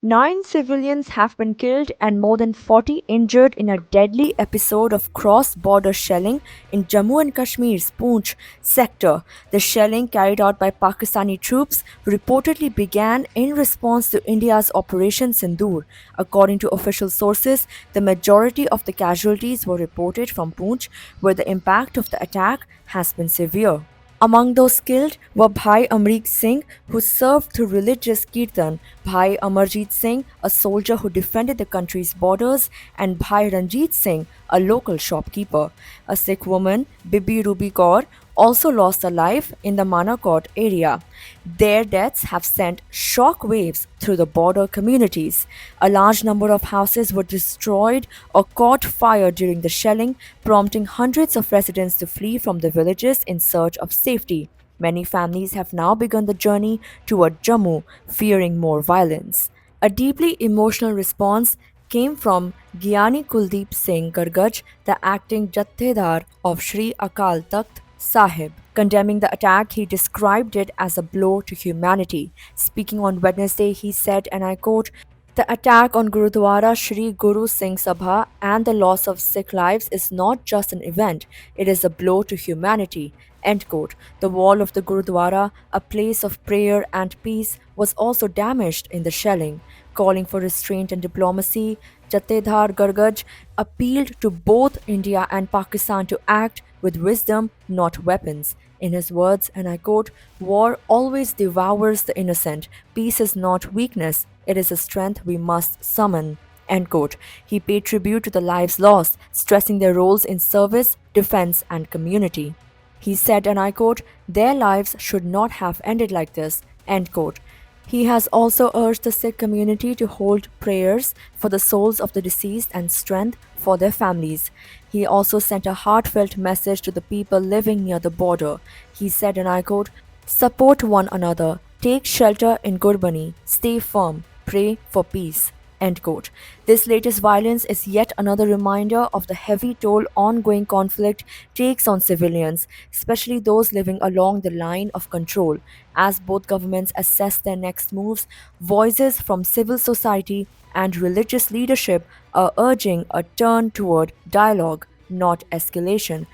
Nine civilians have been killed and more than 40 injured in a deadly episode of cross border shelling in Jammu and Kashmir's Poonch sector. The shelling carried out by Pakistani troops reportedly began in response to India's Operation Sindoor. According to official sources, the majority of the casualties were reported from Poonch, where the impact of the attack has been severe. Among those killed were Bhai Amrik Singh, who served through religious kirtan, Bhai Amarjit Singh, a soldier who defended the country's borders, and Bhai Ranjit Singh, a local shopkeeper. A Sikh woman, Bibi Ruby Kaur, also lost her life in the Manakot area. Their deaths have sent shock waves through the border communities. A large number of houses were destroyed or caught fire during the shelling, prompting hundreds of residents to flee from the villages in search of safety. Many families have now begun the journey toward Jammu, fearing more violence. A deeply emotional response came from Gyani Kuldeep Singh Gargaj, the acting Jathedar of Sri Akal Takht Sahib. Condemning the attack, he described it as a blow to humanity. Speaking on Wednesday, he said, and I quote, "The attack on Gurudwara Shri Guru Singh Sabha and the loss of Sikh lives is not just an event, it is a blow to humanity." End quote. The wall of the Gurudwara, a place of prayer and peace, was also damaged in the shelling. Calling for restraint and diplomacy, Jathedar Gargaj appealed to both India and Pakistan to act with wisdom, not weapons. In his words, and I quote, "War always devours the innocent. Peace is not weakness, it is a strength we must summon." End quote. He paid tribute to the lives lost, stressing their roles in service, defense, and community. He said, and I quote, "Their lives should not have ended like this." End quote. He has also urged the Sikh community to hold prayers for the souls of the deceased and strength for their families. He also sent a heartfelt message to the people living near the border. He said, and I quote, "Support one another, take shelter in Gurbani, stay firm, pray for peace." End quote. This latest violence is yet another reminder of the heavy toll ongoing conflict takes on civilians, especially those living along the line of control. As both governments assess their next moves, voices from civil society and religious leadership are urging a turn toward dialogue, not escalation.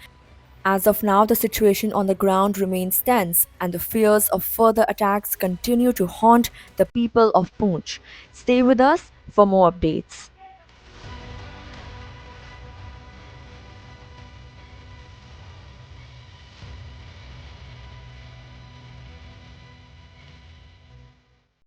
As of now, the situation on the ground remains tense, and the fears of further attacks continue to haunt the people of Poonch. Stay with us for more updates.